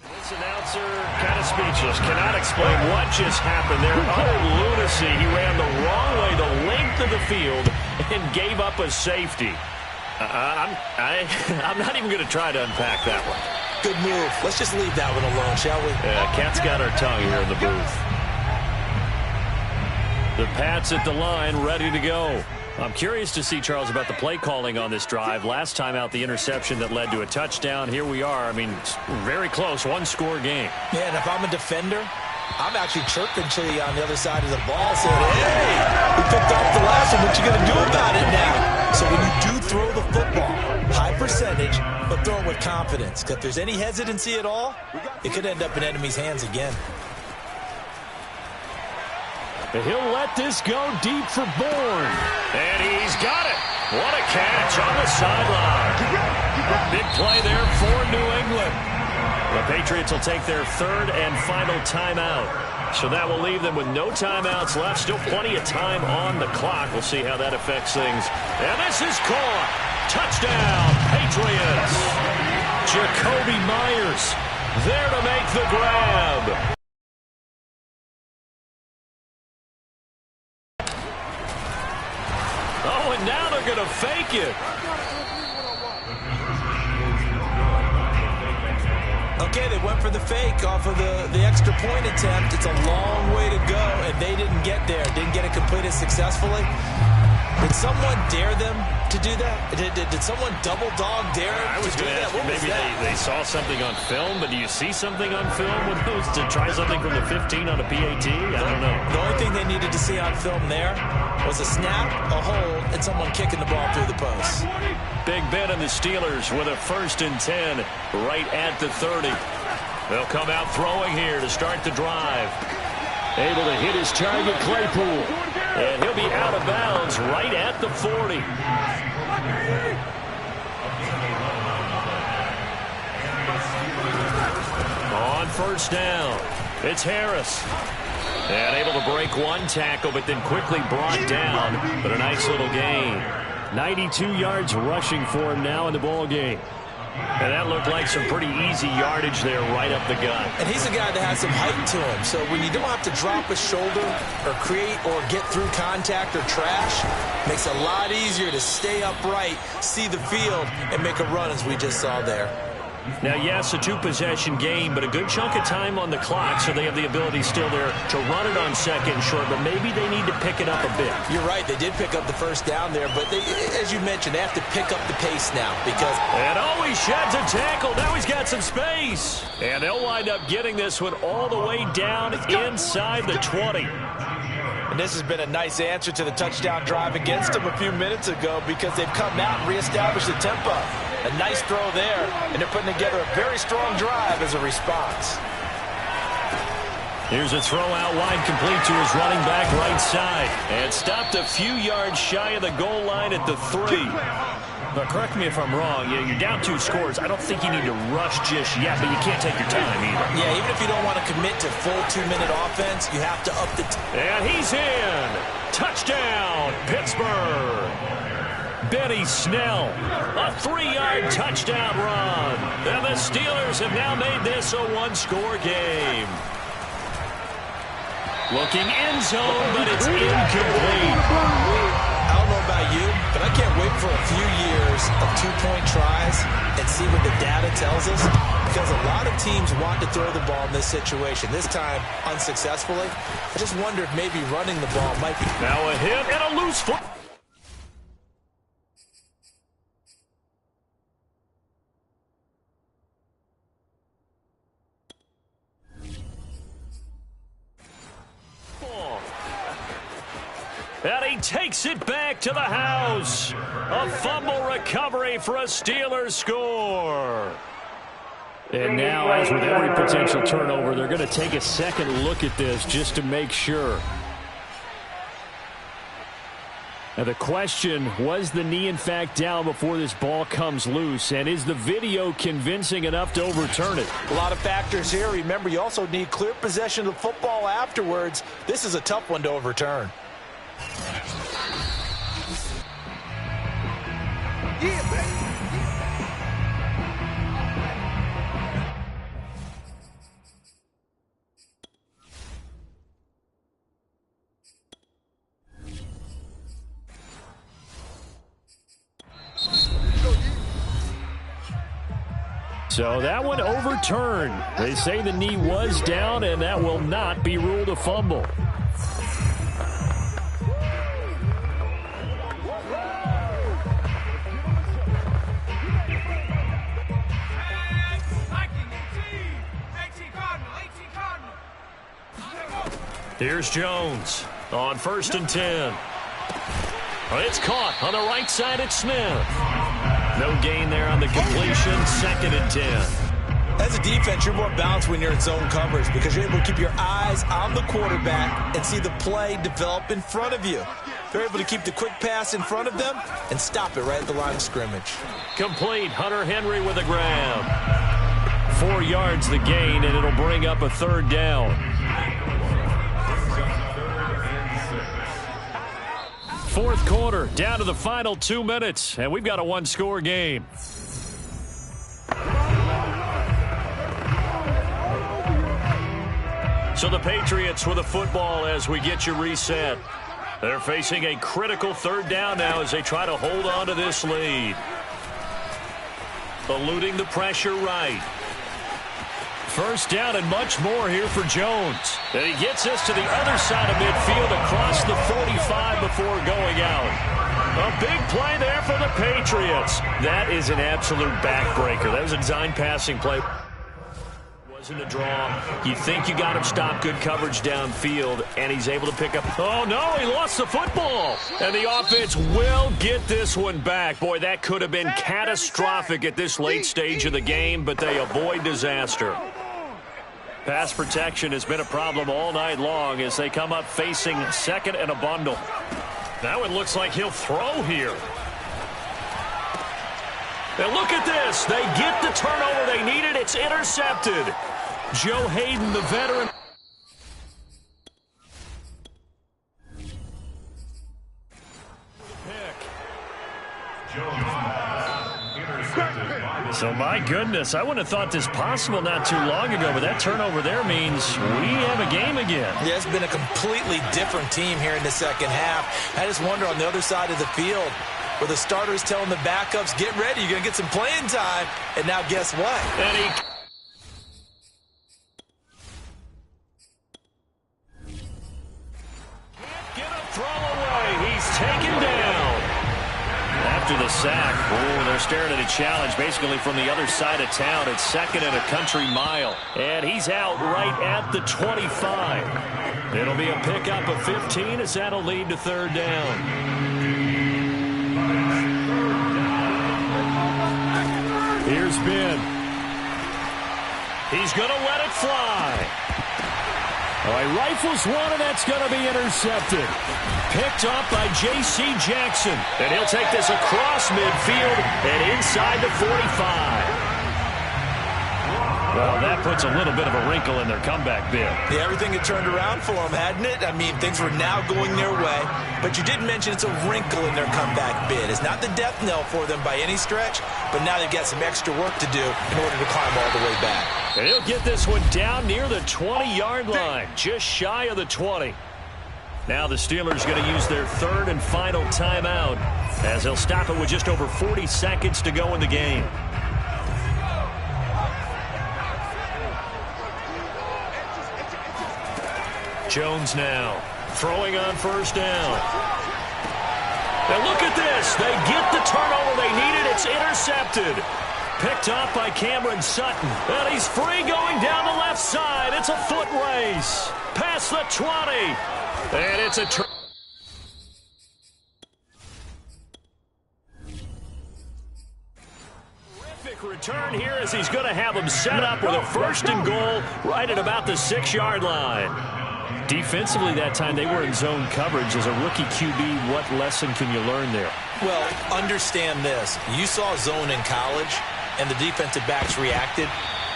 This announcer kind of speechless. Cannot explain what just happened there. Utter lunacy. He ran the wrong way the length of the field and gave up a safety. I'm not even going to try to unpack that one. Good move. Let's just leave that one alone, shall we? Yeah, Cat's got her tongue here in the booth. The Pats at the line, ready to go. I'm curious to see, Charles, about the play calling on this drive. Last time out, the interception that led to a touchdown. Here we are. I mean, very close, one-score game. Yeah, and if I'm a defender, I'm actually chirping to you on the other side of the ball saying, hey, we picked off the last one. What you going to do about it now? So when you do throw the football, high percentage, but throw it with confidence. Because if there's any hesitancy at all, it could end up in enemy's hands again. And he'll let this go deep for Bourne. And he's got it. What a catch on the sideline. Big play there for New England. The Patriots will take their third and final timeout. So that will leave them with no timeouts left. Still plenty of time on the clock. We'll see how that affects things. And this is caught. Touchdown, Patriots. Jacoby Myers there to make the grab. Oh, and now they're going to fake it. Okay, they went for the fake off of the extra point attempt. It's a long way to go, and they didn't get there. Didn't get it completed successfully. Did someone dare them to do that? Did someone double dog dare I was to do going to that? ask you, maybe they saw something on film, but do you see something on film with those to try something from the 15 on a PAT? I don't know. The only thing they needed to see on film there was a snap, a hold, and someone kicking the ball through the post. Big Ben and the Steelers with a 1st and 10 right at the 30. They'll come out throwing here to start the drive. Able to hit his target, Claypool. And he'll be out of bounds right at the 40. On first down, it's Harris. And able to break one tackle, but then quickly brought down. But a nice little gain. 92 yards rushing for him now in the ball game. And that looked like some pretty easy yardage there right up the gut. And he's a guy that has some height to him. So when you don't have to drop a shoulder or create or get through contact or trash, makes it a lot easier to stay upright, see the field, and make a run as we just saw there. Now, yes, a 2-possession game, but a good chunk of time on the clock, so they have the ability still there to run it on second and short, but maybe they need to pick it up a bit. You're right. They did pick up the first down there, but they, as you mentioned, they have to pick up the pace now because... And he sheds a tackle. Now he's got some space. And they'll wind up getting this one all the way down inside the 20. And this has been a nice answer to the touchdown drive against them a few minutes ago because they've come out and reestablished the tempo. A nice throw there, and they're putting together a very strong drive as a response. Here's a throw out wide, complete to his running back right side. And stopped a few yards shy of the goal line at the 3. But correct me if I'm wrong, you're down 2 scores. I don't think you need to rush just yet, but you can't take your time either. Yeah, even if you don't want to commit to full 2-minute offense, you have to up the... And he's in. Touchdown, Pittsburgh. Benny Snell, a 3-yard touchdown run. And the Steelers have now made this a 1-score game. Looking end zone, but it's incomplete. I don't know about you, but I can't wait for a few years of two-point tries and see what the data tells us, because a lot of teams want to throw the ball in this situation. This time, unsuccessfully. I just wonder if maybe running the ball might be... Now a hit and a loose foot. And he takes it back to the house. A fumble recovery for a Steelers score. And now, as with every potential turnover, they're going to take a second look at this just to make sure. Now the question, was the knee in fact down before this ball comes loose? And is the video convincing enough to overturn it? A lot of factors here. Remember, you also need clear possession of the football afterwards. This is a tough one to overturn. So that one overturned. They say the knee was down, and that will not be ruled a fumble. Here's Jones on 1st and 10. It's caught on the right side at Smith. No gain there on the completion. 2nd and 10. As a defense, you're more balanced when you're in zone coverage because you're able to keep your eyes on the quarterback and see the play develop in front of you. They're able to keep the quick pass in front of them and stop it right at the line of scrimmage. Complete. Hunter Henry with a grab. 4 yards the gain, and it'll bring up a 3rd down. 4th quarter, down to the final 2 minutes, and we've got a one-score game. So the Patriots with the football as we get you reset. They're facing a critical 3rd down now as they try to hold on to this lead. Eluding the pressure right. 1st down and much more here for Jones. And he gets us to the other side of midfield across the 45 before going out. A big play there for the Patriots. That is an absolute backbreaker. That was a design passing play. Wasn't a draw. You think you got him stopped, good coverage downfield, and he's able to pick up. Oh, no, he lost the football. And the offense will get this one back. Boy, that could have been catastrophic at this late stage of the game, but they avoid disaster. Pass protection has been a problem all night long as they come up facing 2nd and a bundle. Now it looks like he'll throw here. And look at this. They get the turnover they needed. It's intercepted. Joe Hayden, the veteran. So, my goodness, I wouldn't have thought this possible not too long ago, but that turnover there means we have a game again. Yeah, it's been a completely different team here in the 2nd half. I just wonder on the other side of the field where the starters telling the backups, get ready, you're going to get some playing time. And now guess what? And he... Can't get a throw away. He's taken down. After the sack, they're staring at a challenge basically from the other side of town. It's 2nd and a country mile. And he's out right at the 25. It'll be a pickup of 15 as that'll lead to 3rd down. Here's Ben. He's going to let it fly. All right, rifles one, and that's going to be intercepted. Picked up by J.C. Jackson. And he'll take this across midfield and inside the 45. Well, that puts a little bit of a wrinkle in their comeback bid. Yeah, everything had turned around for them, hadn't it? I mean, things were now going their way. But you did mention it's a wrinkle in their comeback bid. It's not the death knell for them by any stretch, but now they've got some extra work to do in order to climb all the way back. And he'll get this one down near the 20-yard line, just shy of the 20. Now the Steelers going to use their third and final timeout as they'll stop it with just over 40 seconds to go in the game. Jones now throwing on first down. And look at this. They get the turnover they needed. It's intercepted. Picked off by Cameron Sutton. And he's free going down the left side. It's a foot race. Past the 20. And it's a terrific return here as he's going to have them set up with a first and goal right at about the 6-yard line. Defensively that time, they were in zone coverage. As a rookie QB, what lesson can you learn there? Well, understand this. You saw zone in college, and the defensive backs reacted,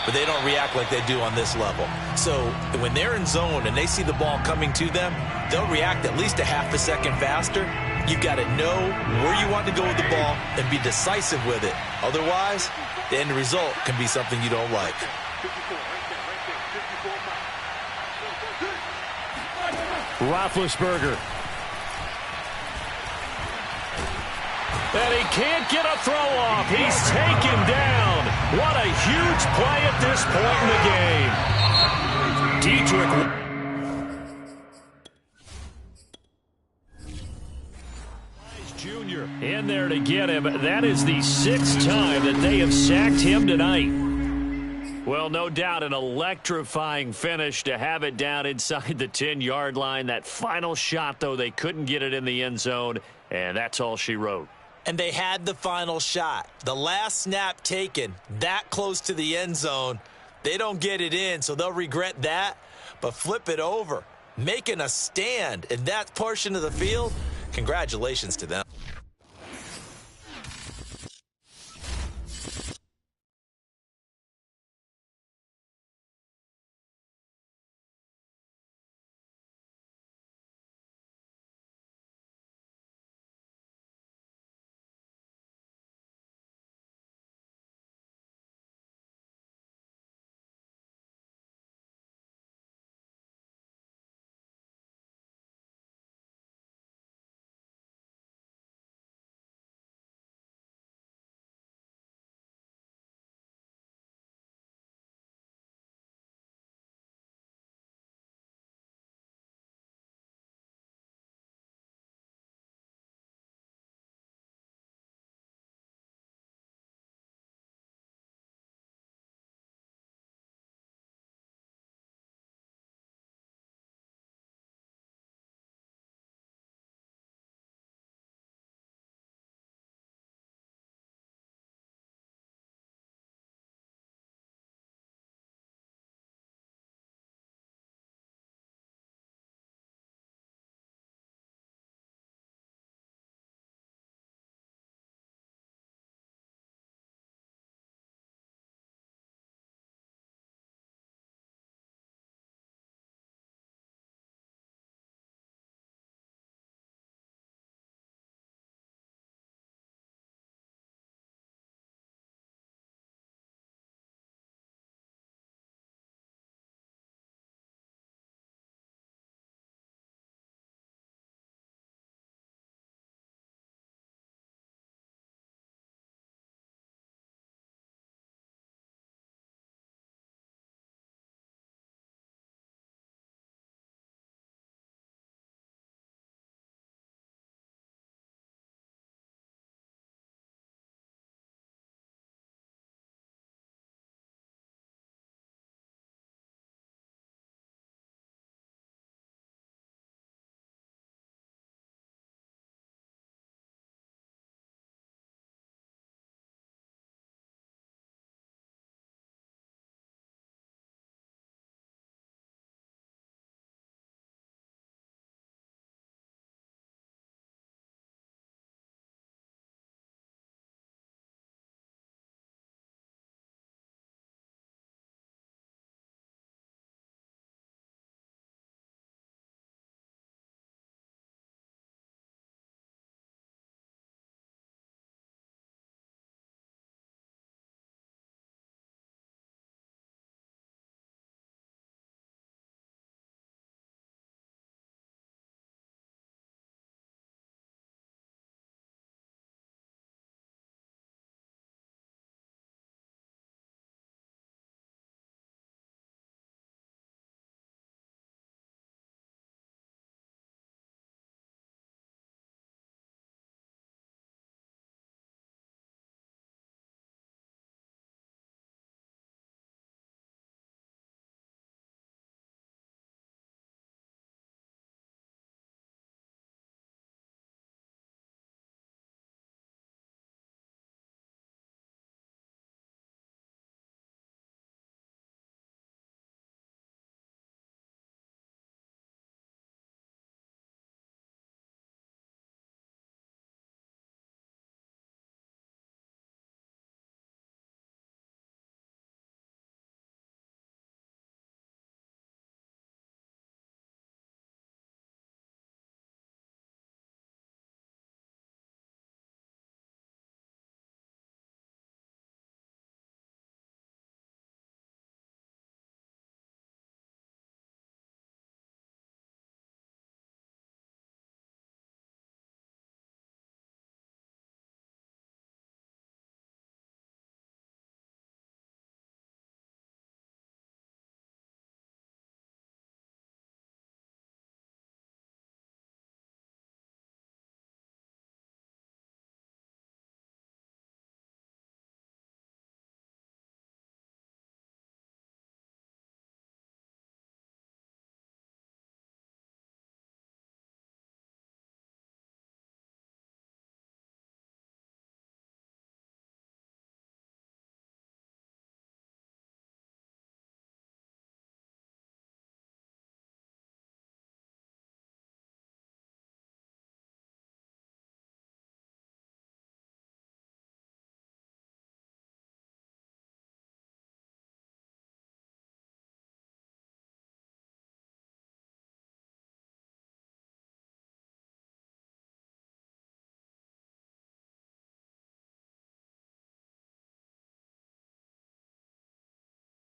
but they don't react like they do on this level. So when they're in zone and they see the ball coming to them, they'll react at least a half a second faster. You've got to know where you want to go with the ball and be decisive with it. Otherwise, the end result can be something you don't like. Roethlisberger. And he can't get a throw off. He's taken down. What a huge play at this point in the game. Dietrich. Jr. in there to get him. That is the 6th time that they have sacked him tonight. Well, no doubt an electrifying finish to have it down inside the 10-yard line. That final shot, though, they couldn't get it in the end zone, and that's all she wrote. And they had the final shot. The last snap taken that close to the end zone. They don't get it in, so they'll regret that. But flip it over, making a stand in that portion of the field, congratulations to them.